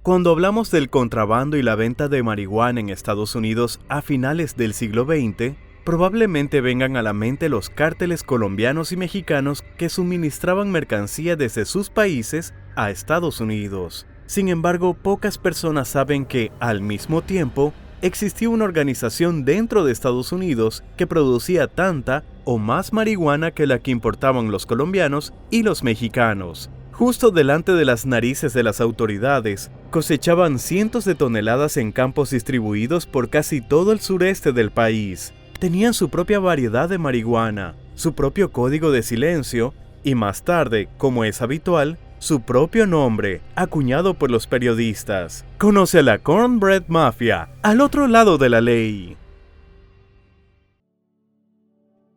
Cuando hablamos del contrabando y la venta de marihuana en Estados Unidos a finales del siglo XX, probablemente vengan a la mente los cárteles colombianos y mexicanos que suministraban mercancía desde sus países a Estados Unidos. Sin embargo, pocas personas saben que, al mismo tiempo, existía una organización dentro de Estados Unidos que producía tanta o más marihuana que la que importaban los colombianos y los mexicanos. Justo delante de las narices de las autoridades, cosechaban cientos de toneladas en campos distribuidos por casi todo el sureste del país. Tenían su propia variedad de marihuana, su propio código de silencio y más tarde, como es habitual, su propio nombre, acuñado por los periodistas. Conoce a la Cornbread Mafia, al otro lado de la ley.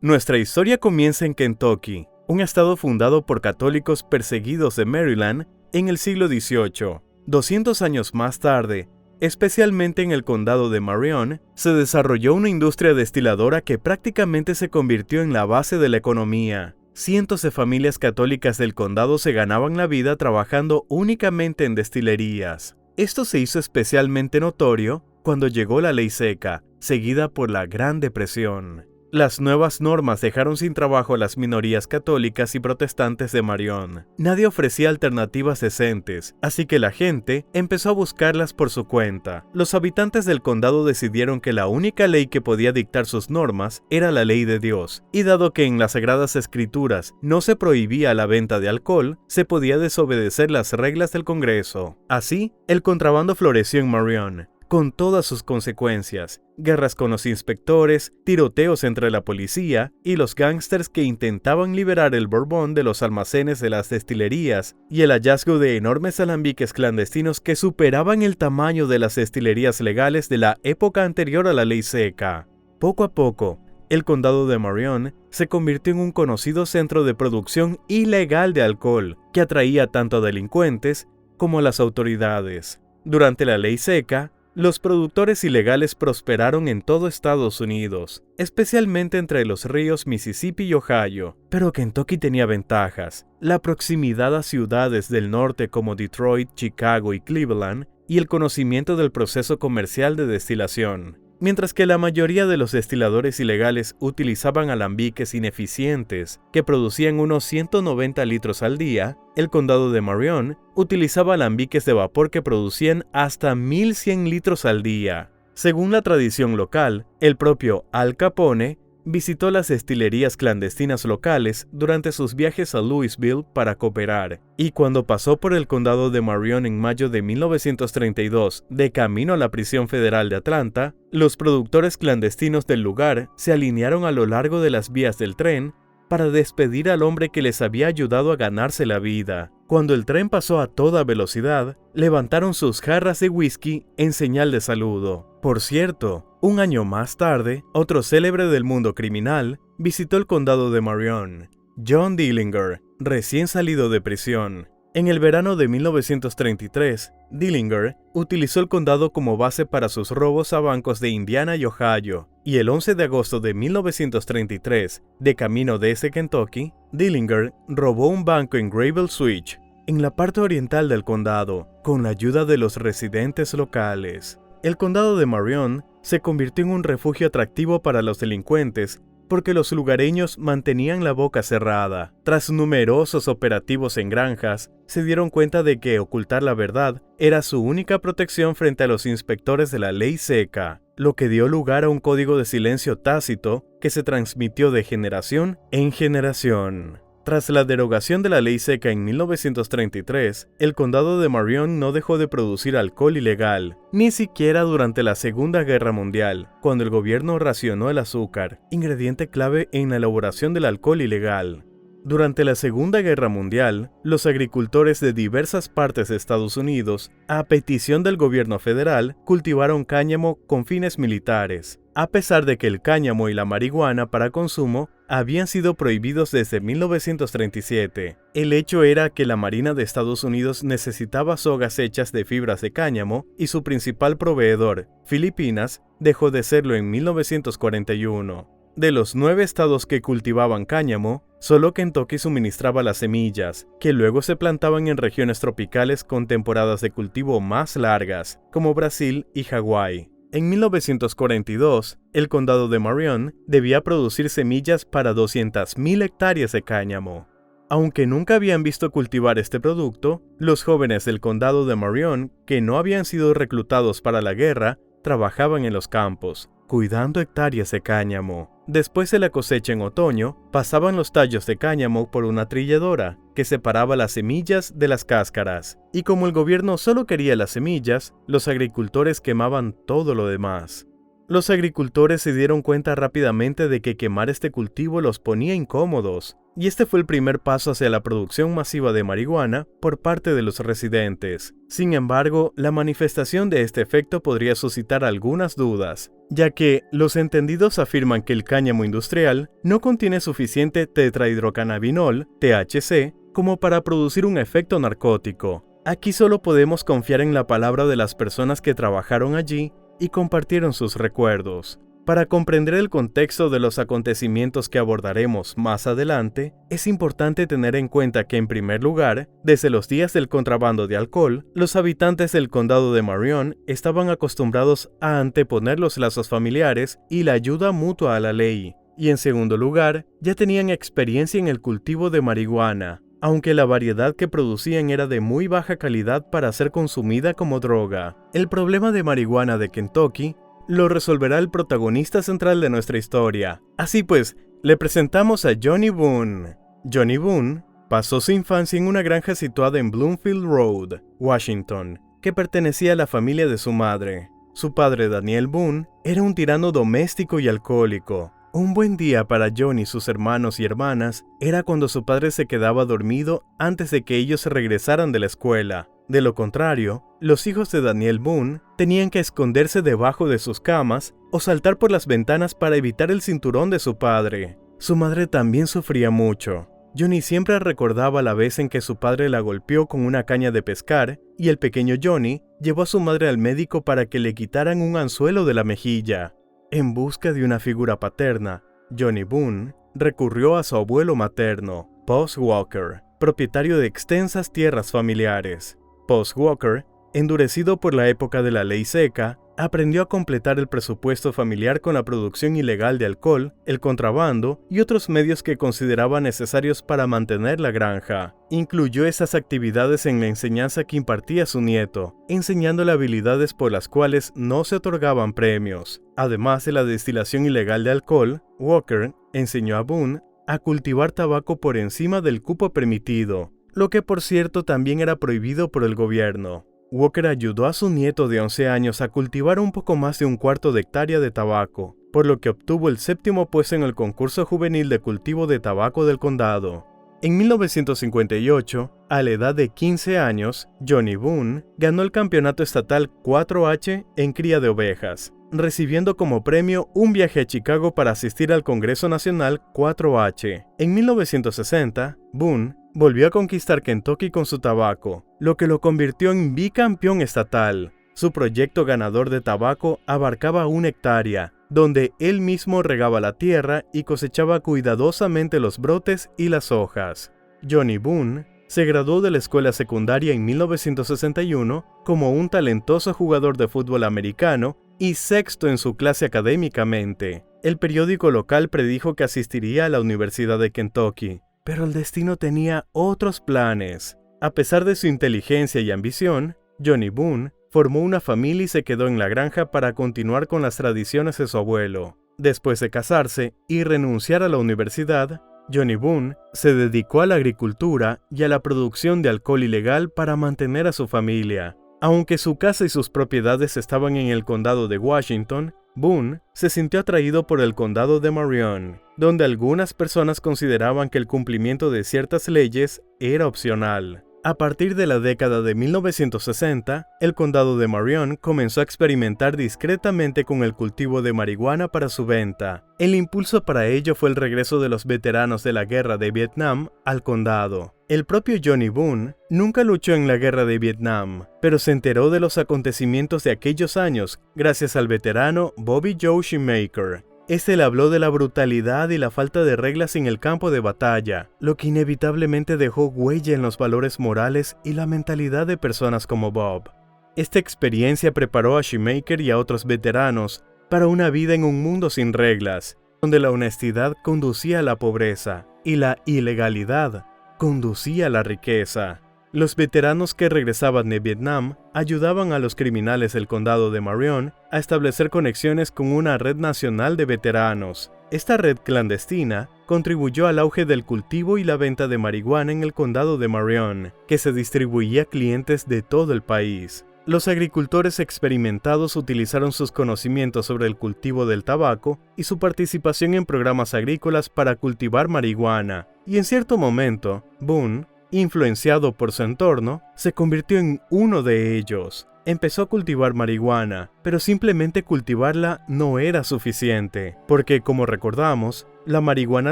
Nuestra historia comienza en Kentucky, un estado fundado por católicos perseguidos de Maryland en el siglo XVIII. 200 años más tarde, especialmente en el condado de Marion, se desarrolló una industria destiladora que prácticamente se convirtió en la base de la economía. Cientos de familias católicas del condado se ganaban la vida trabajando únicamente en destilerías. Esto se hizo especialmente notorio cuando llegó la ley seca, seguida por la Gran Depresión. Las nuevas normas dejaron sin trabajo a las minorías católicas y protestantes de Marion. Nadie ofrecía alternativas decentes, así que la gente empezó a buscarlas por su cuenta. Los habitantes del condado decidieron que la única ley que podía dictar sus normas era la ley de Dios, y dado que en las Sagradas Escrituras no se prohibía la venta de alcohol, se podía desobedecer las reglas del Congreso. Así, el contrabando floreció en Marion, con todas sus consecuencias: guerras con los inspectores, tiroteos entre la policía y los gángsters que intentaban liberar el bourbon de los almacenes de las destilerías, y el hallazgo de enormes alambiques clandestinos que superaban el tamaño de las destilerías legales de la época anterior a la ley seca. Poco a poco, el condado de Marion se convirtió en un conocido centro de producción ilegal de alcohol que atraía tanto a delincuentes como a las autoridades. Durante la ley seca, los productores ilegales prosperaron en todo Estados Unidos, especialmente entre los ríos Mississippi y Ohio. Pero Kentucky tenía ventajas: la proximidad a ciudades del norte como Detroit, Chicago y Cleveland, y el conocimiento del proceso comercial de destilación. Mientras que la mayoría de los destiladores ilegales utilizaban alambiques ineficientes que producían unos 190 litros al día, el condado de Marion utilizaba alambiques de vapor que producían hasta 1100 litros al día. Según la tradición local, el propio Al Capone visitó las destilerías clandestinas locales durante sus viajes a Louisville para cooperar, y cuando pasó por el condado de Marion en mayo de 1932, de camino a la prisión federal de Atlanta, los productores clandestinos del lugar se alinearon a lo largo de las vías del tren para despedir al hombre que les había ayudado a ganarse la vida. Cuando el tren pasó a toda velocidad, levantaron sus jarras de whisky en señal de saludo. Por cierto, un año más tarde, otro célebre del mundo criminal visitó el condado de Marion: John Dillinger, recién salido de prisión. En el verano de 1933, Dillinger utilizó el condado como base para sus robos a bancos de Indiana y Ohio, y el 11 de agosto de 1933, de camino desde Kentucky, Dillinger robó un banco en Gravel Switch, en la parte oriental del condado, con la ayuda de los residentes locales. El condado de Marion se convirtió en un refugio atractivo para los delincuentes porque los lugareños mantenían la boca cerrada. Tras numerosos operativos en granjas, se dieron cuenta de que ocultar la verdad era su única protección frente a los inspectores de la ley seca, lo que dio lugar a un código de silencio tácito que se transmitió de generación en generación. Tras la derogación de la ley seca en 1933, el condado de Marion no dejó de producir alcohol ilegal, ni siquiera durante la Segunda Guerra Mundial, cuando el gobierno racionó el azúcar, ingrediente clave en la elaboración del alcohol ilegal. Durante la Segunda Guerra Mundial, los agricultores de diversas partes de Estados Unidos, a petición del gobierno federal, cultivaron cáñamo con fines militares, a pesar de que el cáñamo y la marihuana para consumo habían sido prohibidos desde 1937. El hecho era que la Marina de Estados Unidos necesitaba sogas hechas de fibras de cáñamo y su principal proveedor, Filipinas, dejó de serlo en 1941. De los 9 estados que cultivaban cáñamo, solo Kentucky suministraba las semillas, que luego se plantaban en regiones tropicales con temporadas de cultivo más largas, como Brasil y Hawái. En 1942, el condado de Marion debía producir semillas para 200.000 hectáreas de cáñamo. Aunque nunca habían visto cultivar este producto, los jóvenes del condado de Marion, que no habían sido reclutados para la guerra, trabajaban en los campos, cuidando hectáreas de cáñamo. Después de la cosecha en otoño, pasaban los tallos de cáñamo por una trilladora que separaba las semillas de las cáscaras, y como el gobierno solo quería las semillas, los agricultores quemaban todo lo demás. Los agricultores se dieron cuenta rápidamente de que quemar este cultivo los ponía incómodos, y este fue el primer paso hacia la producción masiva de marihuana por parte de los residentes. Sin embargo, la manifestación de este efecto podría suscitar algunas dudas, ya que los entendidos afirman que el cáñamo industrial no contiene suficiente tetrahidrocannabinol, THC, como para producir un efecto narcótico. Aquí solo podemos confiar en la palabra de las personas que trabajaron allí y compartieron sus recuerdos. Para comprender el contexto de los acontecimientos que abordaremos más adelante, es importante tener en cuenta que, en primer lugar, desde los días del contrabando de alcohol, los habitantes del condado de Marion estaban acostumbrados a anteponer los lazos familiares y la ayuda mutua a la ley, y en segundo lugar, ya tenían experiencia en el cultivo de marihuana, aunque la variedad que producían era de muy baja calidad para ser consumida como droga. El problema de marihuana de Kentucky lo resolverá el protagonista central de nuestra historia. Así pues, le presentamos a Johnny Boone. Johnny Boone pasó su infancia en una granja situada en Bloomfield Road, Washington, que pertenecía a la familia de su madre. Su padre, Daniel Boone, era un tirano doméstico y alcohólico. Un buen día para Johnny, sus hermanos y hermanas, era cuando su padre se quedaba dormido antes de que ellos regresaran de la escuela. De lo contrario, los hijos de Daniel Boone tenían que esconderse debajo de sus camas o saltar por las ventanas para evitar el cinturón de su padre. Su madre también sufría mucho. Johnny siempre recordaba la vez en que su padre la golpeó con una caña de pescar y el pequeño Johnny llevó a su madre al médico para que le quitaran un anzuelo de la mejilla. En busca de una figura paterna, Johnny Boone recurrió a su abuelo materno, Pos Walker, propietario de extensas tierras familiares. Pos Walker, endurecido por la época de la ley seca, aprendió a completar el presupuesto familiar con la producción ilegal de alcohol, el contrabando y otros medios que consideraba necesarios para mantener la granja. Incluyó esas actividades en la enseñanza que impartía su nieto, enseñándole habilidades por las cuales no se otorgaban premios. Además de la destilación ilegal de alcohol, Walker enseñó a Boone a cultivar tabaco por encima del cupo permitido, lo que por cierto también era prohibido por el gobierno. Walker ayudó a su nieto de 11 años a cultivar un poco más de 1/4 de hectárea de tabaco, por lo que obtuvo el 7º puesto en el concurso juvenil de cultivo de tabaco del condado. En 1958, a la edad de 15 años, Johnny Boone ganó el campeonato estatal 4H en cría de ovejas, recibiendo como premio un viaje a Chicago para asistir al Congreso Nacional 4H. En 1960, Boone volvió a conquistar Kentucky con su tabaco, lo que lo convirtió en bicampeón estatal. Su proyecto ganador de tabaco abarcaba 1 hectárea, donde él mismo regaba la tierra y cosechaba cuidadosamente los brotes y las hojas. Johnny Boone se graduó de la escuela secundaria en 1961 como un talentoso jugador de fútbol americano y 6º en su clase académicamente. El periódico local predijo que asistiría a la Universidad de Kentucky, pero el destino tenía otros planes. A pesar de su inteligencia y ambición, Johnny Boone formó una familia y se quedó en la granja para continuar con las tradiciones de su abuelo. Después de casarse y renunciar a la universidad, Johnny Boone se dedicó a la agricultura y a la producción de alcohol ilegal para mantener a su familia. Aunque su casa y sus propiedades estaban en el condado de Washington, Boone se sintió atraído por el condado de Marion, donde algunas personas consideraban que el cumplimiento de ciertas leyes era opcional. A partir de la década de 1960, el condado de Marion comenzó a experimentar discretamente con el cultivo de marihuana para su venta. El impulso para ello fue el regreso de los veteranos de la guerra de Vietnam al condado. El propio Johnny Boone nunca luchó en la guerra de Vietnam, pero se enteró de los acontecimientos de aquellos años gracias al veterano Bobby Joe Shoemaker, Este le habló de la brutalidad y la falta de reglas en el campo de batalla, lo que inevitablemente dejó huella en los valores morales y la mentalidad de personas como Bob. Esta experiencia preparó a Shoemaker y a otros veteranos para una vida en un mundo sin reglas, donde la honestidad conducía a la pobreza y la ilegalidad conducía a la riqueza. Los veteranos que regresaban de Vietnam ayudaban a los criminales del condado de Marion a establecer conexiones con una red nacional de veteranos. Esta red clandestina contribuyó al auge del cultivo y la venta de marihuana en el condado de Marion, que se distribuía a clientes de todo el país. Los agricultores experimentados utilizaron sus conocimientos sobre el cultivo del tabaco y su participación en programas agrícolas para cultivar marihuana, y en cierto momento, Boone, influenciado por su entorno, se convirtió en uno de ellos. Empezó a cultivar marihuana, pero simplemente cultivarla no era suficiente, porque como recordamos, la marihuana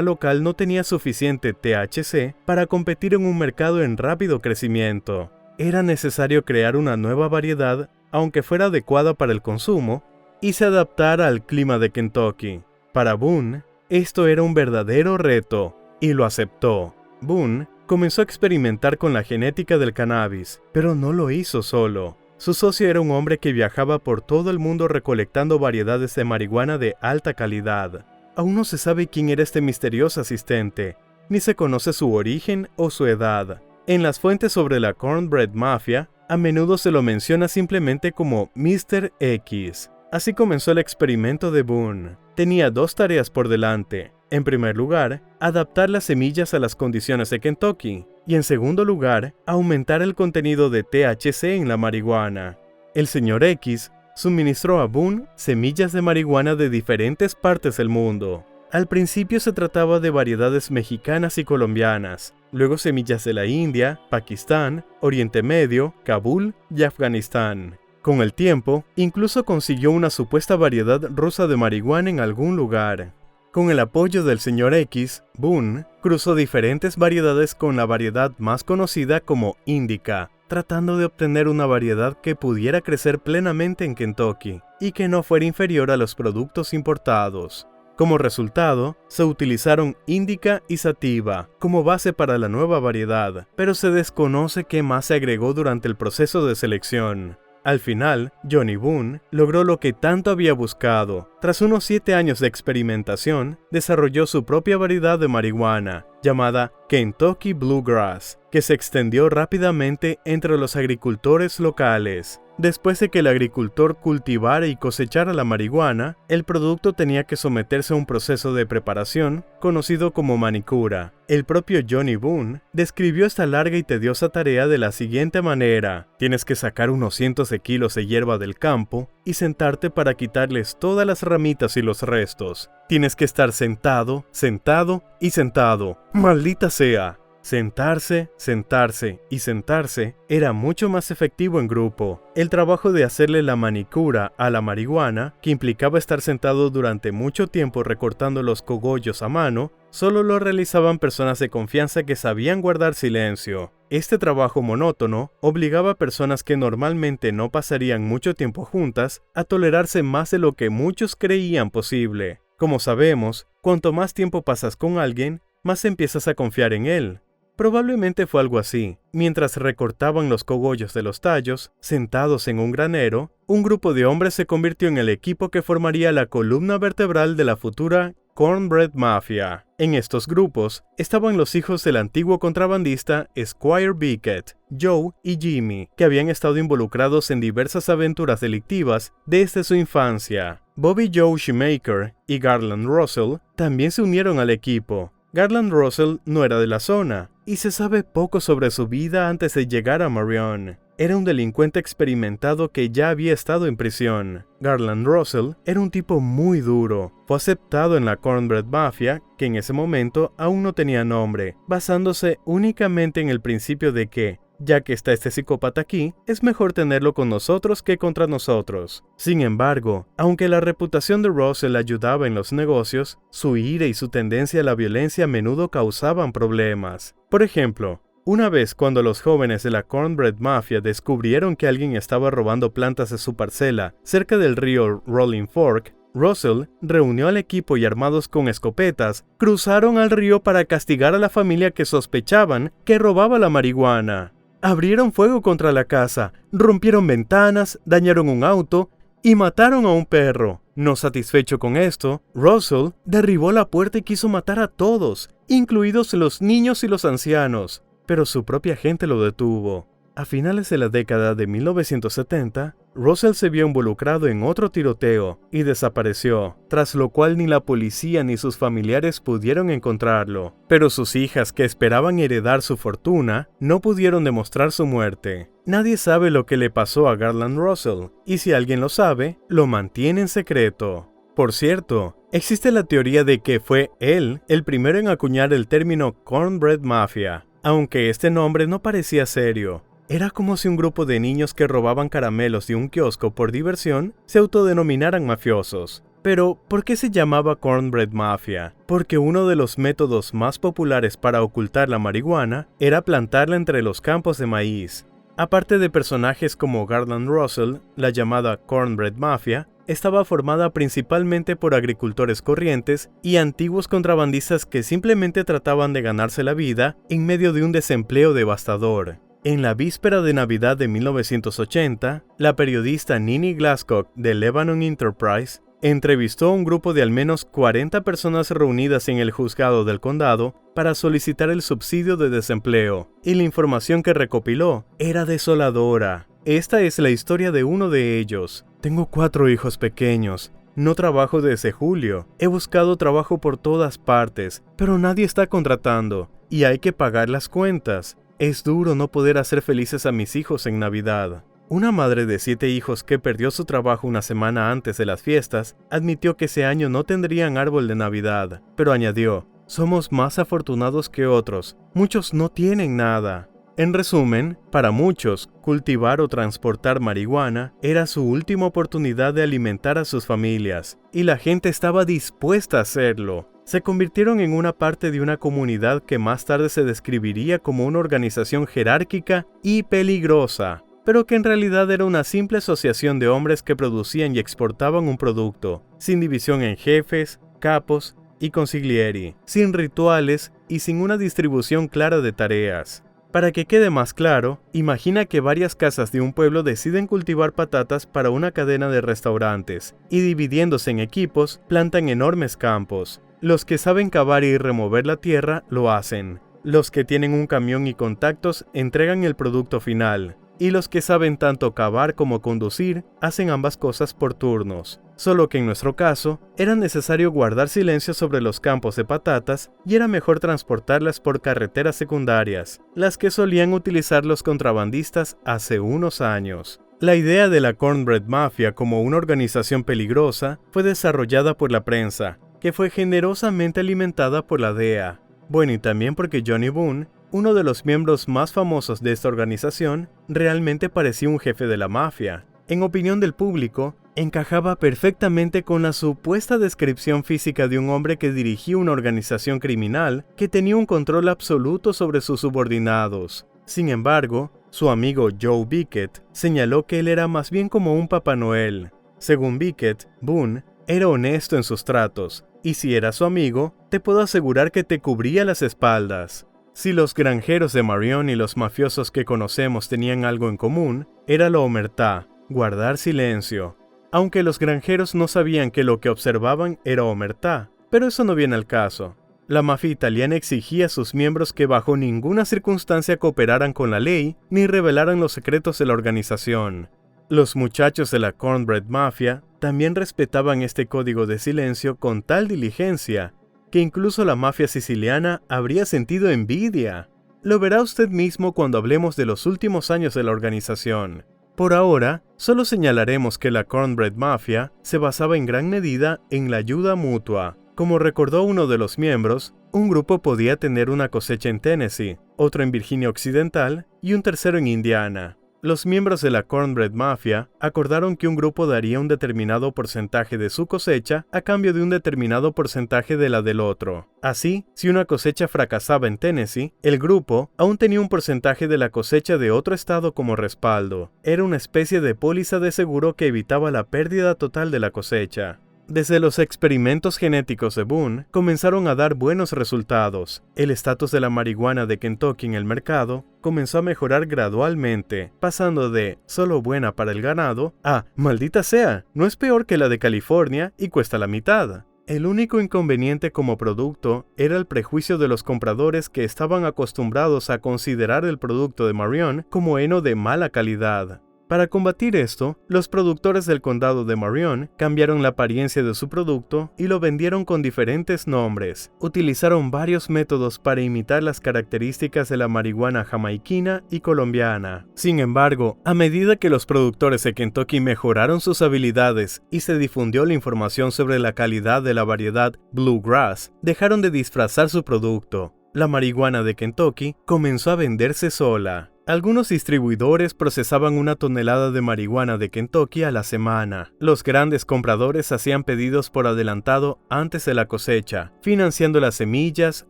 local no tenía suficiente THC para competir en un mercado en rápido crecimiento. Era necesario crear una nueva variedad, aunque fuera adecuada para el consumo, y se adaptara al clima de Kentucky. Para Boone, esto era un verdadero reto, y lo aceptó. Boone comenzó a experimentar con la genética del cannabis, pero no lo hizo solo. Su socio era un hombre que viajaba por todo el mundo recolectando variedades de marihuana de alta calidad. Aún no se sabe quién era este misterioso asistente, ni se conoce su origen o su edad. En las fuentes sobre la Cornbread Mafia, a menudo se lo menciona simplemente como Mr. X. Así comenzó el experimento de Boone. Tenía dos tareas por delante. En primer lugar, adaptar las semillas a las condiciones de Kentucky, y en segundo lugar, aumentar el contenido de THC en la marihuana. El señor X suministró a Boone semillas de marihuana de diferentes partes del mundo. Al principio se trataba de variedades mexicanas y colombianas, luego semillas de la India, Pakistán, Oriente Medio, Kabul y Afganistán. Con el tiempo, incluso consiguió una supuesta variedad rusa de marihuana en algún lugar. Con el apoyo del señor X, Boone cruzó diferentes variedades con la variedad más conocida como Indica, tratando de obtener una variedad que pudiera crecer plenamente en Kentucky y que no fuera inferior a los productos importados. Como resultado, se utilizaron Indica y Sativa como base para la nueva variedad, pero se desconoce qué más se agregó durante el proceso de selección. Al final, Johnny Boone logró lo que tanto había buscado. Tras unos 7 años de experimentación, desarrolló su propia variedad de marihuana, llamada Kentucky Bluegrass, que se extendió rápidamente entre los agricultores locales. Después de que el agricultor cultivara y cosechara la marihuana, el producto tenía que someterse a un proceso de preparación conocido como manicura. El propio Johnny Boone describió esta larga y tediosa tarea de la siguiente manera: tienes que sacar unos cientos de kilos de hierba del campo y sentarte para quitarles todas las ramitas y los restos. Tienes que estar sentado, sentado y sentado. ¡Maldita sea! Sentarse, sentarse y sentarse era mucho más efectivo en grupo. El trabajo de hacerle la manicura a la marihuana, que implicaba estar sentado durante mucho tiempo recortando los cogollos a mano, solo lo realizaban personas de confianza que sabían guardar silencio. Este trabajo monótono obligaba a personas que normalmente no pasarían mucho tiempo juntas a tolerarse más de lo que muchos creían posible. Como sabemos, cuanto más tiempo pasas con alguien, más empiezas a confiar en él. Probablemente fue algo así. Mientras recortaban los cogollos de los tallos, sentados en un granero, un grupo de hombres se convirtió en el equipo que formaría la columna vertebral de la futura Cornbread Mafia. En estos grupos estaban los hijos del antiguo contrabandista Squire Bickett, Joe y Jimmy, que habían estado involucrados en diversas aventuras delictivas desde su infancia. Bobby Joe Shoemaker y Garland Russell también se unieron al equipo. Garland Russell no era de la zona, y se sabe poco sobre su vida antes de llegar a Marion. Era un delincuente experimentado que ya había estado en prisión. Garland Russell era un tipo muy duro. Fue aceptado en la Cornbread Mafia, que en ese momento aún no tenía nombre, basándose únicamente en el principio de que, ya que está este psicópata aquí, es mejor tenerlo con nosotros que contra nosotros. Sin embargo, aunque la reputación de Russell ayudaba en los negocios, su ira y su tendencia a la violencia a menudo causaban problemas. Por ejemplo, una vez cuando los jóvenes de la Cornbread Mafia descubrieron que alguien estaba robando plantas de su parcela cerca del río Rolling Fork, Russell reunió al equipo y armados con escopetas, cruzaron al río para castigar a la familia que sospechaban que robaba la marihuana. Abrieron fuego contra la casa, rompieron ventanas, dañaron un auto y mataron a un perro. No satisfecho con esto, Russell derribó la puerta y quiso matar a todos, incluidos los niños y los ancianos, pero su propia gente lo detuvo. A finales de la década de 1970, Russell se vio involucrado en otro tiroteo y desapareció, tras lo cual ni la policía ni sus familiares pudieron encontrarlo. Pero sus hijas, que esperaban heredar su fortuna, no pudieron demostrar su muerte. Nadie sabe lo que le pasó a Garland Russell, y si alguien lo sabe, lo mantiene en secreto. Por cierto, existe la teoría de que fue él el primero en acuñar el término Cornbread Mafia, aunque este nombre no parecía serio. Era como si un grupo de niños que robaban caramelos de un kiosco por diversión se autodenominaran mafiosos. Pero, ¿por qué se llamaba Cornbread Mafia? Porque uno de los métodos más populares para ocultar la marihuana era plantarla entre los campos de maíz. Aparte de personajes como Garland Russell, la llamada Cornbread Mafia estaba formada principalmente por agricultores corrientes y antiguos contrabandistas que simplemente trataban de ganarse la vida en medio de un desempleo devastador. En la víspera de Navidad de 1980, la periodista Nini Glasscock de Lebanon Enterprise entrevistó a un grupo de al menos 40 personas reunidas en el juzgado del condado para solicitar el subsidio de desempleo, y la información que recopiló era desoladora. Esta es la historia de uno de ellos. Tengo 4 hijos pequeños. No trabajo desde julio. He buscado trabajo por todas partes, pero nadie está contratando, y hay que pagar las cuentas. Es duro no poder hacer felices a mis hijos en Navidad. Una madre de 7 hijos que perdió su trabajo una semana antes de las fiestas admitió que ese año no tendrían árbol de Navidad, pero añadió: somos más afortunados que otros, muchos no tienen nada. En resumen, para muchos, cultivar o transportar marihuana era su última oportunidad de alimentar a sus familias, y la gente estaba dispuesta a hacerlo. Se convirtieron en una parte de una comunidad que más tarde se describiría como una organización jerárquica y peligrosa, pero que en realidad era una simple asociación de hombres que producían y exportaban un producto, sin división en jefes, capos y consiglieri, sin rituales y sin una distribución clara de tareas. Para que quede más claro, imagina que varias casas de un pueblo deciden cultivar patatas para una cadena de restaurantes, y dividiéndose en equipos, plantan enormes campos. Los que saben cavar y remover la tierra lo hacen. Los que tienen un camión y contactos entregan el producto final. Y los que saben tanto cavar como conducir hacen ambas cosas por turnos. Solo que en nuestro caso, era necesario guardar silencio sobre los campos de patatas y era mejor transportarlas por carreteras secundarias, las que solían utilizar los contrabandistas hace unos años. La idea de la Cornbread Mafia como una organización peligrosa fue desarrollada por la prensa, que fue generosamente alimentada por la DEA. Bueno, y también porque Johnny Boone, uno de los miembros más famosos de esta organización, realmente parecía un jefe de la mafia. En opinión del público, encajaba perfectamente con la supuesta descripción física de un hombre que dirigía una organización criminal que tenía un control absoluto sobre sus subordinados. Sin embargo, su amigo Joe Bickett señaló que él era más bien como un Papá Noel. Según Bickett, Boone era honesto en sus tratos, y si era su amigo, te puedo asegurar que te cubría las espaldas. Si los granjeros de Marion y los mafiosos que conocemos tenían algo en común, era la omertá, guardar silencio. Aunque los granjeros no sabían que lo que observaban era omertá, pero eso no viene al caso. La mafia italiana exigía a sus miembros que bajo ninguna circunstancia cooperaran con la ley ni revelaran los secretos de la organización. Los muchachos de la Cornbread Mafia también respetaban este código de silencio con tal diligencia que incluso la mafia siciliana habría sentido envidia. Lo verá usted mismo cuando hablemos de los últimos años de la organización. Por ahora, solo señalaremos que la Cornbread Mafia se basaba en gran medida en la ayuda mutua. Como recordó uno de los miembros, un grupo podía tener una cosecha en Tennessee, otro en Virginia Occidental y un tercero en Indiana. Los miembros de la Cornbread Mafia acordaron que un grupo daría un determinado porcentaje de su cosecha a cambio de un determinado porcentaje de la del otro. Así, si una cosecha fracasaba en Tennessee, el grupo aún tenía un porcentaje de la cosecha de otro estado como respaldo. Era una especie de póliza de seguro que evitaba la pérdida total de la cosecha. Desde los experimentos genéticos de Boone comenzaron a dar buenos resultados. El estatus de la marihuana de Kentucky en el mercado comenzó a mejorar gradualmente, pasando de solo buena para el ganado a maldita sea, no es peor que la de California y cuesta la mitad. El único inconveniente como producto era el prejuicio de los compradores que estaban acostumbrados a considerar el producto de Marion como heno de mala calidad. Para combatir esto, los productores del condado de Marion cambiaron la apariencia de su producto y lo vendieron con diferentes nombres. Utilizaron varios métodos para imitar las características de la marihuana jamaiquina y colombiana. Sin embargo, a medida que los productores de Kentucky mejoraron sus habilidades y se difundió la información sobre la calidad de la variedad Bluegrass, dejaron de disfrazar su producto. La marihuana de Kentucky comenzó a venderse sola. Algunos distribuidores procesaban 1 tonelada de marihuana de Kentucky a la semana. Los grandes compradores hacían pedidos por adelantado antes de la cosecha, financiando las semillas,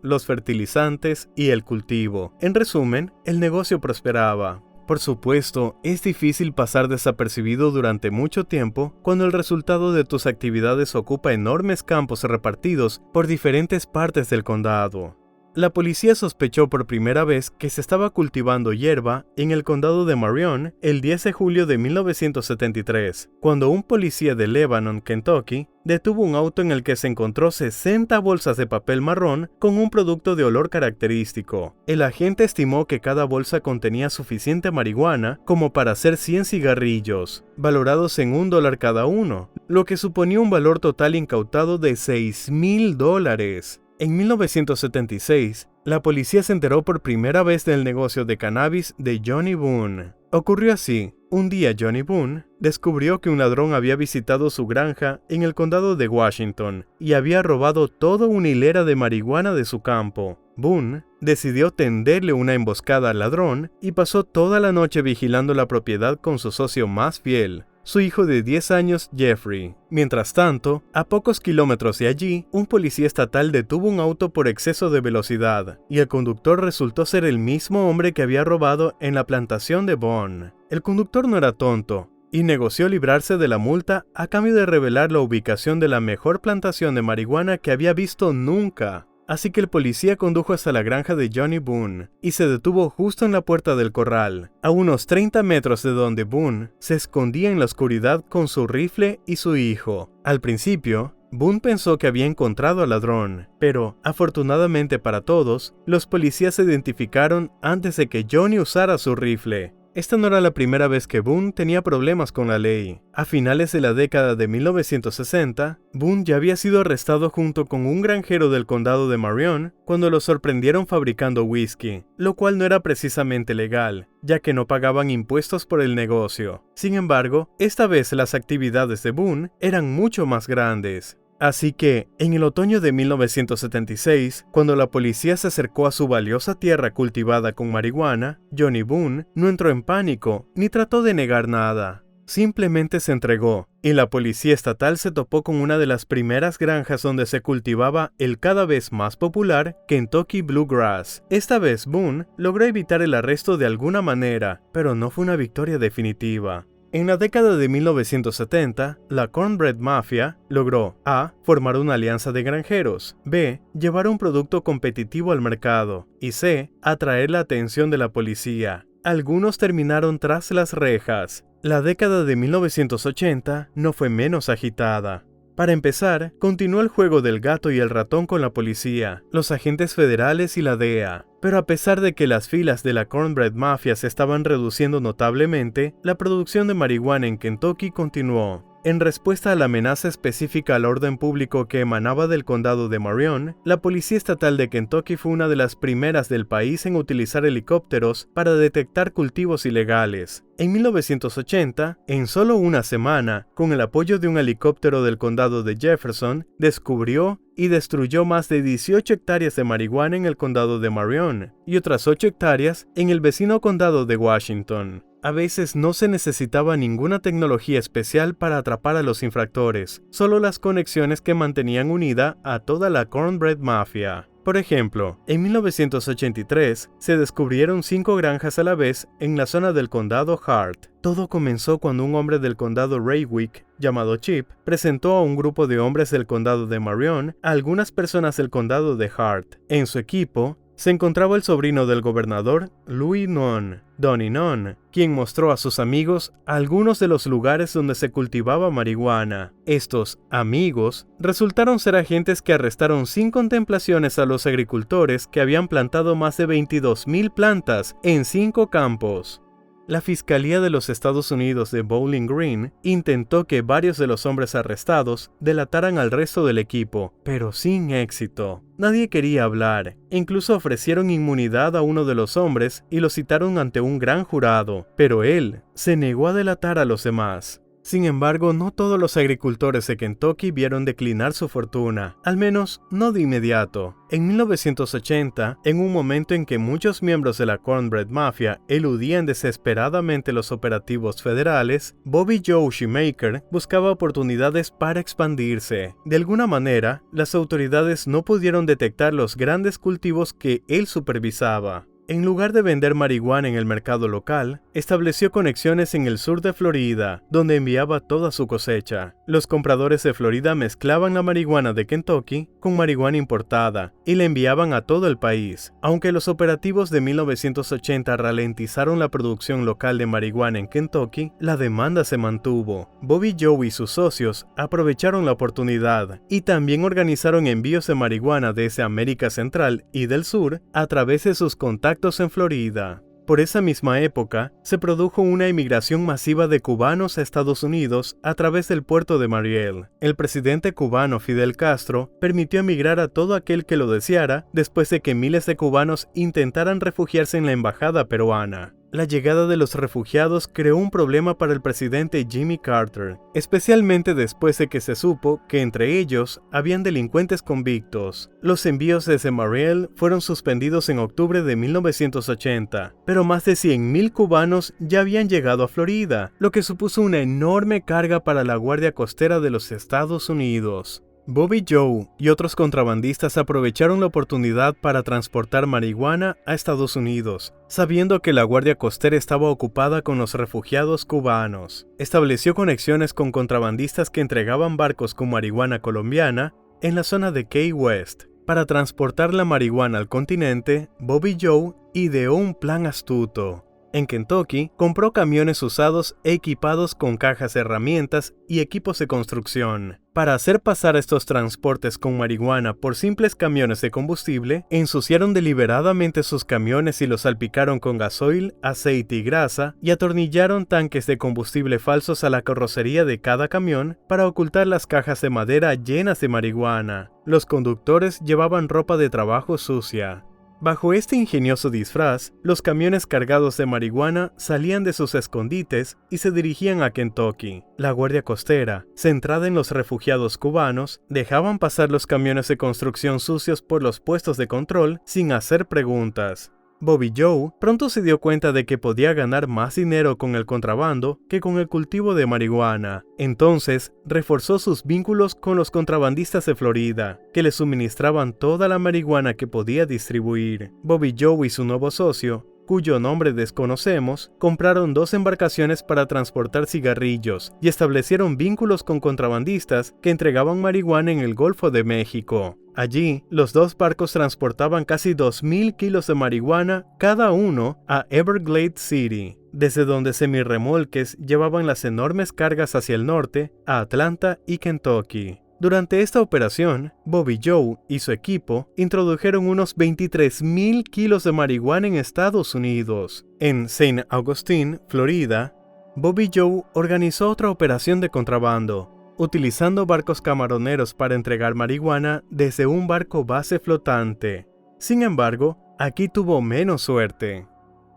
los fertilizantes y el cultivo. En resumen, el negocio prosperaba. Por supuesto, es difícil pasar desapercibido durante mucho tiempo cuando el resultado de tus actividades ocupa enormes campos repartidos por diferentes partes del condado. La policía sospechó por primera vez que se estaba cultivando hierba en el condado de Marion el 10 de julio de 1973, cuando un policía de Lebanon, Kentucky, detuvo un auto en el que se encontró 60 bolsas de papel marrón con un producto de olor característico. El agente estimó que cada bolsa contenía suficiente marihuana como para hacer 100 cigarrillos, valorados en $1 cada uno, lo que suponía un valor total incautado de $6,000. En 1976, la policía se enteró por primera vez del negocio de cannabis de Johnny Boone. Ocurrió así: un día Johnny Boone descubrió que un ladrón había visitado su granja en el condado de Washington y había robado toda una hilera de marihuana de su campo. Boone decidió tenderle una emboscada al ladrón y pasó toda la noche vigilando la propiedad con su socio más fiel, su hijo de 10 años, Jeffrey. Mientras tanto, a pocos kilómetros de allí, un policía estatal detuvo un auto por exceso de velocidad, y el conductor resultó ser el mismo hombre que había robado en la plantación de Boone. El conductor no era tonto, y negoció librarse de la multa a cambio de revelar la ubicación de la mejor plantación de marihuana que había visto nunca. Así que el policía condujo hasta la granja de Johnny Boone y se detuvo justo en la puerta del corral, a unos 30 metros de donde Boone se escondía en la oscuridad con su rifle y su hijo. Al principio, Boone pensó que había encontrado al ladrón, pero, afortunadamente para todos, los policías se identificaron antes de que Johnny usara su rifle. Esta no era la primera vez que Boone tenía problemas con la ley. A finales de la década de 1960, Boone ya había sido arrestado junto con un granjero del condado de Marion cuando lo sorprendieron fabricando whisky, lo cual no era precisamente legal, ya que no pagaban impuestos por el negocio. Sin embargo, esta vez las actividades de Boone eran mucho más grandes. Así que, en el otoño de 1976, cuando la policía se acercó a su valiosa tierra cultivada con marihuana, Johnny Boone no entró en pánico ni trató de negar nada. Simplemente se entregó, y la policía estatal se topó con una de las primeras granjas donde se cultivaba el cada vez más popular Kentucky Bluegrass. Esta vez Boone logró evitar el arresto de alguna manera, pero no fue una victoria definitiva. En la década de 1970, la Cornbread Mafia logró a. formar una alianza de granjeros, b. llevar un producto competitivo al mercado y c. atraer la atención de la policía. Algunos terminaron tras las rejas. La década de 1980 no fue menos agitada. Para empezar, continuó el juego del gato y el ratón con la policía, los agentes federales y la DEA. Pero a pesar de que las filas de la Cornbread Mafia se estaban reduciendo notablemente, la producción de marihuana en Kentucky continuó. En respuesta a la amenaza específica al orden público que emanaba del condado de Marion, la Policía Estatal de Kentucky fue una de las primeras del país en utilizar helicópteros para detectar cultivos ilegales. En 1980, en solo una semana, con el apoyo de un helicóptero del condado de Jefferson, descubrió y destruyó más de 18 hectáreas de marihuana en el condado de Marion y otras 8 hectáreas en el vecino condado de Washington. A veces no se necesitaba ninguna tecnología especial para atrapar a los infractores, solo las conexiones que mantenían unida a toda la Cornbread Mafia. Por ejemplo, en 1983 se descubrieron 5 granjas a la vez en la zona del condado Hart. Todo comenzó cuando un hombre del condado Raywick, llamado Chip, presentó a un grupo de hombres del condado de Marion a algunas personas del condado de Hart. En su equipo se encontraba el sobrino del gobernador, Louis Nunn, Donnie Nunn, quien mostró a sus amigos algunos de los lugares donde se cultivaba marihuana. Estos amigos resultaron ser agentes que arrestaron sin contemplaciones a los agricultores que habían plantado más de 22,000 plantas en 5 campos. La Fiscalía de los Estados Unidos de Bowling Green intentó que varios de los hombres arrestados delataran al resto del equipo, pero sin éxito. Nadie quería hablar. Incluso ofrecieron inmunidad a uno de los hombres y lo citaron ante un gran jurado, pero él se negó a delatar a los demás. Sin embargo, no todos los agricultores de Kentucky vieron declinar su fortuna, al menos no de inmediato. En 1980, en un momento en que muchos miembros de la Cornbread Mafia eludían desesperadamente los operativos federales, Bobby Joe Shoemaker buscaba oportunidades para expandirse. De alguna manera, las autoridades no pudieron detectar los grandes cultivos que él supervisaba. En lugar de vender marihuana en el mercado local, estableció conexiones en el sur de Florida, donde enviaba toda su cosecha. Los compradores de Florida mezclaban la marihuana de Kentucky con marihuana importada y la enviaban a todo el país. Aunque los operativos de 1980 ralentizaron la producción local de marihuana en Kentucky, la demanda se mantuvo. Bobby Joe y sus socios aprovecharon la oportunidad y también organizaron envíos de marihuana desde América Central y del Sur a través de sus contactos en Florida. Por esa misma época, se produjo una inmigración masiva de cubanos a Estados Unidos a través del puerto de Mariel. El presidente cubano Fidel Castro permitió emigrar a todo aquel que lo deseara después de que miles de cubanos intentaran refugiarse en la embajada peruana. La llegada de los refugiados creó un problema para el presidente Jimmy Carter, especialmente después de que se supo que entre ellos habían delincuentes convictos. Los envíos desde Mariel fueron suspendidos en octubre de 1980, pero más de 100,000 cubanos ya habían llegado a Florida, lo que supuso una enorme carga para la Guardia Costera de los Estados Unidos. Bobby Joe y otros contrabandistas aprovecharon la oportunidad para transportar marihuana a Estados Unidos, sabiendo que la Guardia Costera estaba ocupada con los refugiados cubanos. Estableció conexiones con contrabandistas que entregaban barcos con marihuana colombiana en la zona de Key West. Para transportar la marihuana al continente, Bobby Joe ideó un plan astuto. En Kentucky, compró camiones usados equipados con cajas de herramientas y equipos de construcción. Para hacer pasar estos transportes con marihuana por simples camiones de combustible, ensuciaron deliberadamente sus camiones y los salpicaron con gasoil, aceite y grasa, y atornillaron tanques de combustible falsos a la carrocería de cada camión para ocultar las cajas de madera llenas de marihuana. Los conductores llevaban ropa de trabajo sucia. Bajo este ingenioso disfraz, los camiones cargados de marihuana salían de sus escondites y se dirigían a Kentucky. La Guardia Costera, centrada en los refugiados cubanos, dejaban pasar los camiones de construcción sucios por los puestos de control sin hacer preguntas. Bobby Joe pronto se dio cuenta de que podía ganar más dinero con el contrabando que con el cultivo de marihuana. Entonces, reforzó sus vínculos con los contrabandistas de Florida, que le suministraban toda la marihuana que podía distribuir. Bobby Joe y su nuevo socio, cuyo nombre desconocemos, compraron 2 embarcaciones para transportar cigarrillos y establecieron vínculos con contrabandistas que entregaban marihuana en el Golfo de México. Allí, los 2 barcos transportaban casi 2,000 kilos de marihuana cada uno a Everglade City, desde donde semirremolques llevaban las enormes cargas hacia el norte, a Atlanta y Kentucky. Durante esta operación, Bobby Joe y su equipo introdujeron unos 23,000 kilos de marihuana en Estados Unidos. En St. Augustine, Florida, Bobby Joe organizó otra operación de contrabando, utilizando barcos camaroneros para entregar marihuana desde un barco base flotante. Sin embargo, aquí tuvo menos suerte.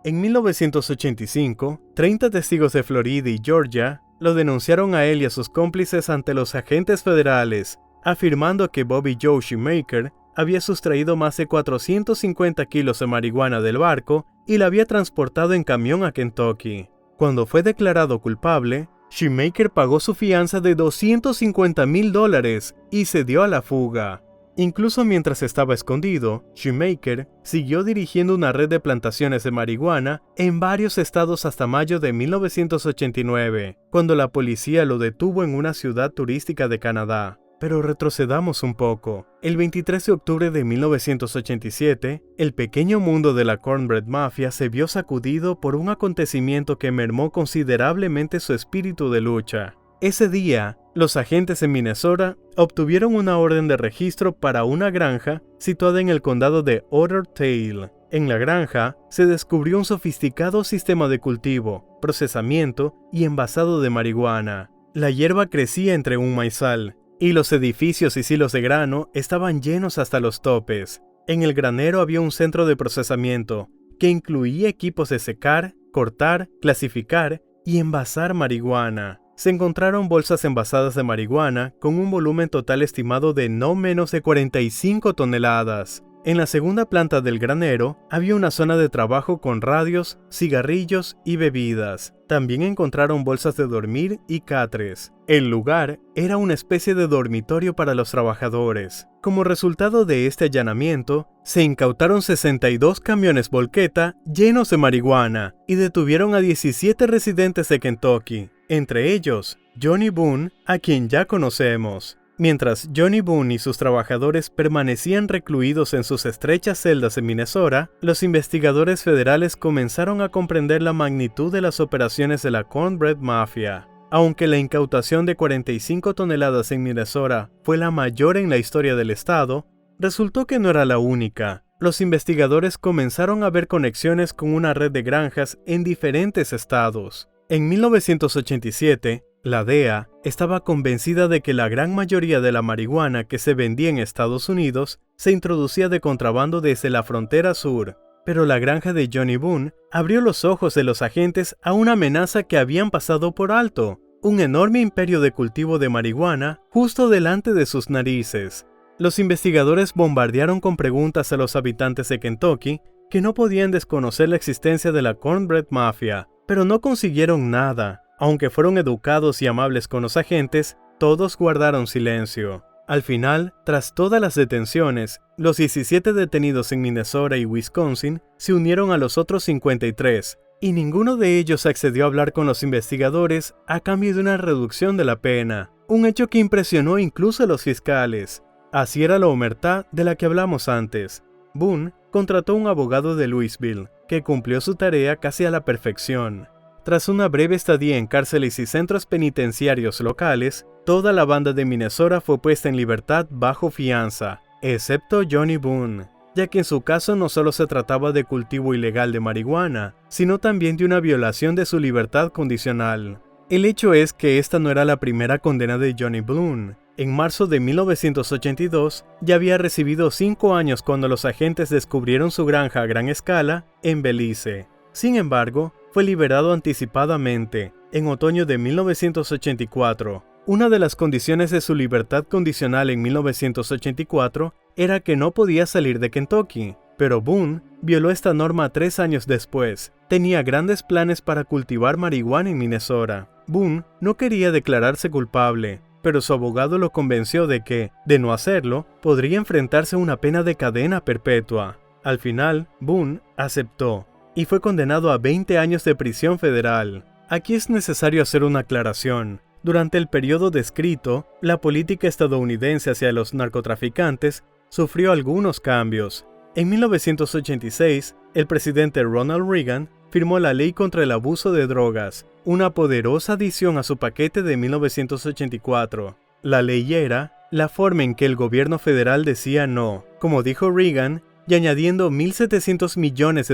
En 1985, 30 testigos de Florida y Georgia lo denunciaron a él y a sus cómplices ante los agentes federales, afirmando que Bobby Joe Shoemaker había sustraído más de 450 kilos de marihuana del barco y la había transportado en camión a Kentucky. Cuando fue declarado culpable, Shoemaker pagó su fianza de $250,000 y se dio a la fuga. Incluso mientras estaba escondido, Shoemaker siguió dirigiendo una red de plantaciones de marihuana en varios estados hasta mayo de 1989, cuando la policía lo detuvo en una ciudad turística de Canadá. Pero retrocedamos un poco. El 23 de octubre de 1987, el pequeño mundo de la Cornbread Mafia se vio sacudido por un acontecimiento que mermó considerablemente su espíritu de lucha. Ese día, los agentes en Minnesota obtuvieron una orden de registro para una granja situada en el condado de Otter Tail. En la granja se descubrió un sofisticado sistema de cultivo, procesamiento y envasado de marihuana. La hierba crecía entre un maizal, y los edificios y silos de grano estaban llenos hasta los topes. En el granero había un centro de procesamiento, que incluía equipos de secar, cortar, clasificar y envasar marihuana. Se encontraron bolsas envasadas de marihuana con un volumen total estimado de no menos de 45 toneladas. En la segunda planta del granero había una zona de trabajo con radios, cigarrillos y bebidas. También encontraron bolsas de dormir y catres. El lugar era una especie de dormitorio para los trabajadores. Como resultado de este allanamiento, se incautaron 62 camiones volqueta llenos de marihuana y detuvieron a 17 residentes de Kentucky, entre ellos Johnny Boone, a quien ya conocemos. Mientras Johnny Boone y sus trabajadores permanecían recluidos en sus estrechas celdas en Minnesota, los investigadores federales comenzaron a comprender la magnitud de las operaciones de la Cornbread Mafia. Aunque la incautación de 45 toneladas en Minnesota fue la mayor en la historia del estado, resultó que no era la única. Los investigadores comenzaron a ver conexiones con una red de granjas en diferentes estados. En 1987, la DEA estaba convencida de que la gran mayoría de la marihuana que se vendía en Estados Unidos se introducía de contrabando desde la frontera sur, pero la granja de Johnny Boone abrió los ojos de los agentes a una amenaza que habían pasado por alto: un enorme imperio de cultivo de marihuana justo delante de sus narices. Los investigadores bombardearon con preguntas a los habitantes de Kentucky que no podían desconocer la existencia de la Cornbread Mafia, pero no consiguieron nada. Aunque fueron educados y amables con los agentes, todos guardaron silencio. Al final, tras todas las detenciones, los 17 detenidos en Minnesota y Wisconsin se unieron a los otros 53, y ninguno de ellos accedió a hablar con los investigadores a cambio de una reducción de la pena, un hecho que impresionó incluso a los fiscales. Así era la omertá de la que hablamos antes. Boone contrató un abogado de Louisville, que cumplió su tarea casi a la perfección. Tras una breve estadía en cárceles y centros penitenciarios locales, toda la banda de Minnesota fue puesta en libertad bajo fianza, excepto Johnny Boone, ya que en su caso no solo se trataba de cultivo ilegal de marihuana, sino también de una violación de su libertad condicional. El hecho es que esta no era la primera condena de Johnny Boone. En marzo de 1982, ya había recibido 5 años cuando los agentes descubrieron su granja a gran escala en Belice. Sin embargo, fue liberado anticipadamente, en otoño de 1984. Una de las condiciones de su libertad condicional en 1984 era que no podía salir de Kentucky, pero Boone violó esta norma 3 años después. Tenía grandes planes para cultivar marihuana en Minnesota. Boone no quería declararse culpable, pero su abogado lo convenció de que, de no hacerlo, podría enfrentarse a una pena de cadena perpetua. Al final, Boone aceptó y fue condenado a 20 años de prisión federal. Aquí es necesario hacer una aclaración. Durante el periodo descrito, la política estadounidense hacia los narcotraficantes sufrió algunos cambios. En 1986, el presidente Ronald Reagan firmó la Ley contra el Abuso de Drogas, una poderosa adición a su paquete de 1984. La ley era la forma en que el gobierno federal decía no, como dijo Reagan, y añadiendo $1.700 millones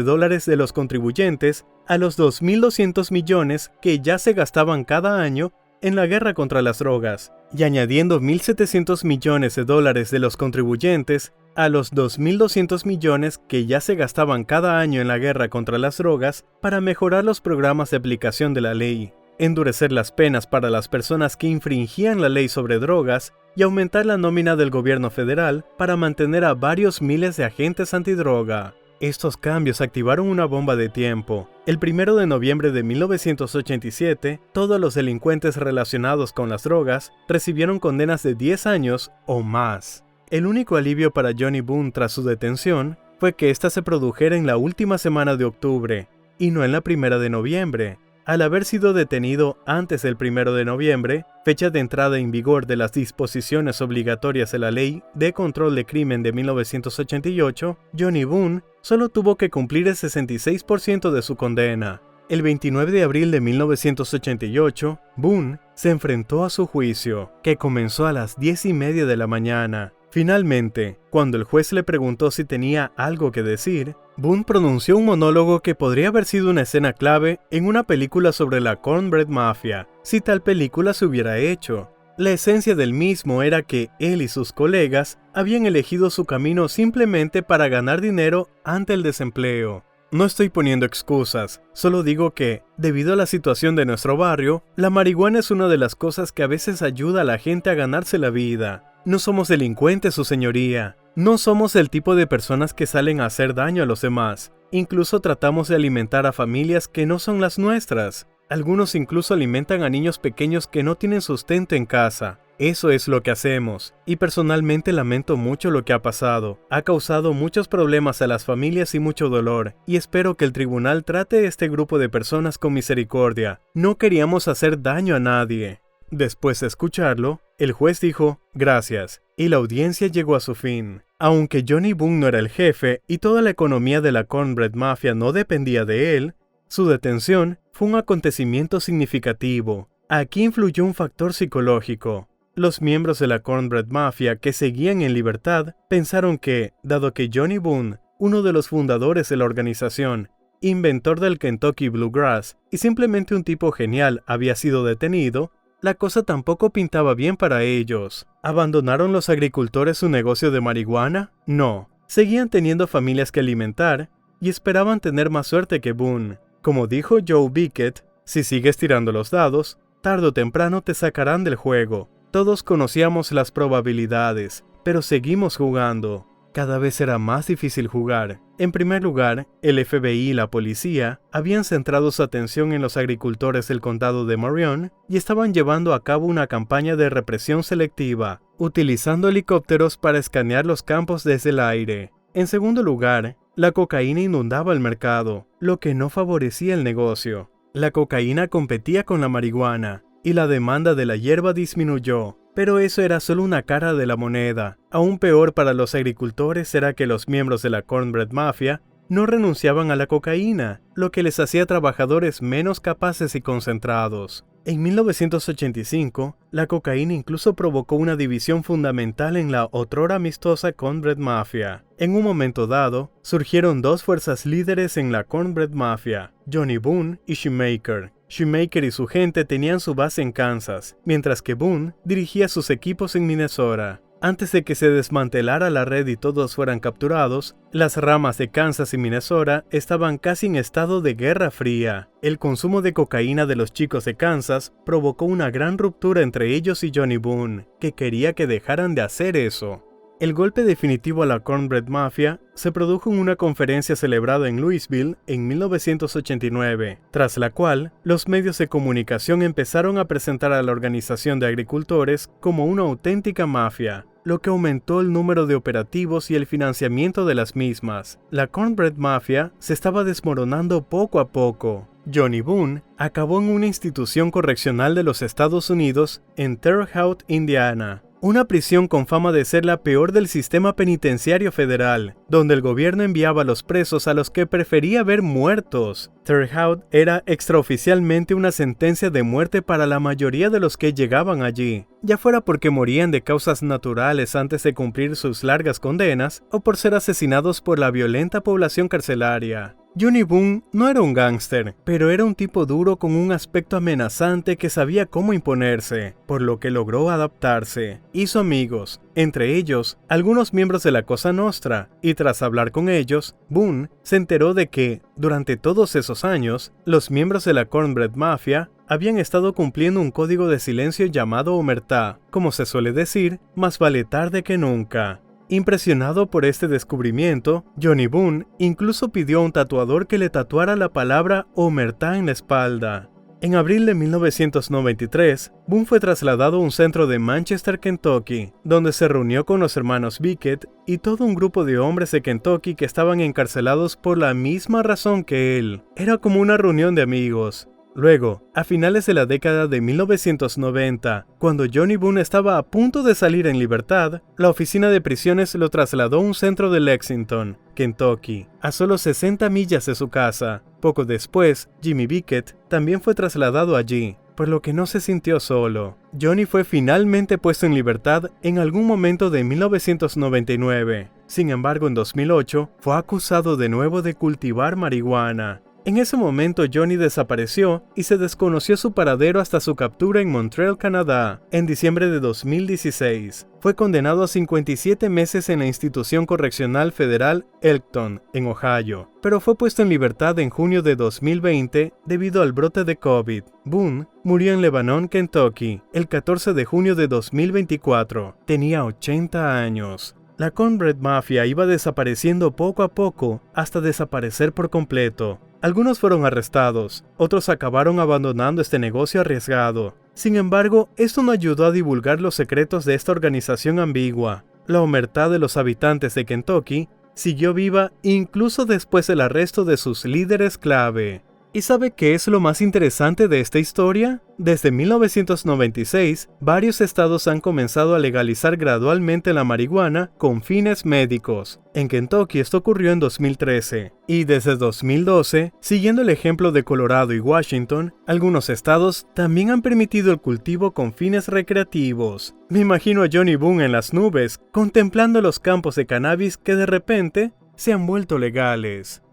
de los contribuyentes a los $2.200 millones que ya se gastaban cada año en la guerra contra las drogas, y añadiendo $1.700 millones de los contribuyentes a los $2.200 millones que ya se gastaban cada año en la guerra contra las drogas para mejorar los programas de aplicación de la ley, endurecer las penas para las personas que infringían la ley sobre drogas y aumentar la nómina del gobierno federal para mantener a varios miles de agentes antidroga. Estos cambios activaron una bomba de tiempo. El 1 de noviembre de 1987, todos los delincuentes relacionados con las drogas recibieron condenas de 10 años o más. El único alivio para Johnny Boone tras su detención fue que ésta se produjera en la última semana de octubre, y no en la primera de noviembre. Al haber sido detenido antes del 1 de noviembre, fecha de entrada en vigor de las disposiciones obligatorias de la Ley de Control de Crimen de 1988, Johnny Boone solo tuvo que cumplir el 66% de su condena. El 29 de abril de 1988, Boone se enfrentó a su juicio, que comenzó a las 10:30 de la mañana. Finalmente, cuando el juez le preguntó si tenía algo que decir, Boone pronunció un monólogo que podría haber sido una escena clave en una película sobre la Cornbread Mafia, si tal película se hubiera hecho. La esencia del mismo era que él y sus colegas habían elegido su camino simplemente para ganar dinero ante el desempleo. No estoy poniendo excusas, solo digo que, debido a la situación de nuestro barrio, la marihuana es una de las cosas que a veces ayuda a la gente a ganarse la vida. No somos delincuentes, su señoría. No somos el tipo de personas que salen a hacer daño a los demás. Incluso tratamos de alimentar a familias que no son las nuestras. Algunos incluso alimentan a niños pequeños que no tienen sustento en casa. Eso es lo que hacemos, y personalmente lamento mucho lo que ha pasado. Ha causado muchos problemas a las familias y mucho dolor, y espero que el tribunal trate a este grupo de personas con misericordia. No queríamos hacer daño a nadie. Después de escucharlo, el juez dijo, gracias, y la audiencia llegó a su fin. Aunque Johnny Boone no era el jefe y toda la economía de la Cornbread Mafia no dependía de él, su detención fue un acontecimiento significativo. Aquí influyó un factor psicológico. Los miembros de la Cornbread Mafia que seguían en libertad pensaron que, dado que Johnny Boone, uno de los fundadores de la organización, inventor del Kentucky Bluegrass y simplemente un tipo genial, había sido detenido, la cosa tampoco pintaba bien para ellos. ¿Abandonaron los agricultores su negocio de marihuana? No. Seguían teniendo familias que alimentar y esperaban tener más suerte que Boone. Como dijo Joe Bickett, si sigues tirando los dados, tarde o temprano te sacarán del juego. Todos conocíamos las probabilidades, pero seguimos jugando. Cada vez era más difícil jugar. En primer lugar, el FBI y la policía habían centrado su atención en los agricultores del condado de Marion y estaban llevando a cabo una campaña de represión selectiva, utilizando helicópteros para escanear los campos desde el aire. En segundo lugar, la cocaína inundaba el mercado, lo que no favorecía el negocio. La cocaína competía con la marihuana, y la demanda de la hierba disminuyó. Pero eso era solo una cara de la moneda. Aún peor para los agricultores era que los miembros de la Cornbread Mafia no renunciaban a la cocaína, lo que les hacía trabajadores menos capaces y concentrados. En 1985, la cocaína incluso provocó una división fundamental en la otrora amistosa Cornbread Mafia. En un momento dado, surgieron dos fuerzas líderes en la Cornbread Mafia, Johnny Boone y Shoemaker. Shoemaker y su gente tenían su base en Kansas, mientras que Boone dirigía sus equipos en Minnesota. Antes de que se desmantelara la red y todos fueran capturados, las ramas de Kansas y Minnesota estaban casi en estado de guerra fría. El consumo de cocaína de los chicos de Kansas provocó una gran ruptura entre ellos y Johnny Boone, que quería que dejaran de hacer eso. El golpe definitivo a la Cornbread Mafia se produjo en una conferencia celebrada en Louisville en 1989, tras la cual los medios de comunicación empezaron a presentar a la organización de agricultores como una auténtica mafia, lo que aumentó el número de operativos y el financiamiento de las mismas. La Cornbread Mafia se estaba desmoronando poco a poco. Johnny Boone acabó en una institución correccional de los Estados Unidos en Terre Haute, Indiana, una prisión con fama de ser la peor del sistema penitenciario federal, donde el gobierno enviaba a los presos a los que prefería ver muertos. Terre Haute era extraoficialmente una sentencia de muerte para la mayoría de los que llegaban allí, ya fuera porque morían de causas naturales antes de cumplir sus largas condenas o por ser asesinados por la violenta población carcelaria. Johnny Boone no era un gángster, pero era un tipo duro con un aspecto amenazante que sabía cómo imponerse, por lo que logró adaptarse. Hizo amigos, entre ellos algunos miembros de la Cosa Nostra, y tras hablar con ellos, Boone se enteró de que, durante todos esos años, los miembros de la Cornbread Mafia habían estado cumpliendo un código de silencio llamado omertá, como se suele decir, más vale tarde que nunca. Impresionado por este descubrimiento, Johnny Boone incluso pidió a un tatuador que le tatuara la palabra omertá en la espalda. En abril de 1993, Boone fue trasladado a un centro de Manchester, Kentucky, donde se reunió con los hermanos Bickett y todo un grupo de hombres de Kentucky que estaban encarcelados por la misma razón que él. Era como una reunión de amigos. Luego, a finales de la década de 1990, cuando Johnny Boone estaba a punto de salir en libertad, la oficina de prisiones lo trasladó a un centro de Lexington, Kentucky, a solo 60 millas de su casa. Poco después, Jimmy Bickett también fue trasladado allí, por lo que no se sintió solo. Johnny fue finalmente puesto en libertad en algún momento de 1999. Sin embargo, en 2008, fue acusado de nuevo de cultivar marihuana. En ese momento Johnny desapareció y se desconoció su paradero hasta su captura en Montreal, Canadá, en diciembre de 2016. Fue condenado a 57 meses en la institución correccional federal Elkton, en Ohio, pero fue puesto en libertad en junio de 2020 debido al brote de COVID. Boone murió en Lebanon, Kentucky, el 14 de junio de 2024. Tenía 80 años. La Cornbread Mafia iba desapareciendo poco a poco hasta desaparecer por completo. Algunos fueron arrestados, otros acabaron abandonando este negocio arriesgado. Sin embargo, esto no ayudó a divulgar los secretos de esta organización ambigua. La omertad de los habitantes de Kentucky siguió viva incluso después del arresto de sus líderes clave. ¿Y sabe qué es lo más interesante de esta historia? Desde 1996, varios estados han comenzado a legalizar gradualmente la marihuana con fines médicos. En Kentucky esto ocurrió en 2013. Y desde 2012, siguiendo el ejemplo de Colorado y Washington, algunos estados también han permitido el cultivo con fines recreativos. Me imagino a Johnny Boone en las nubes, contemplando los campos de cannabis que de repente se han vuelto legales.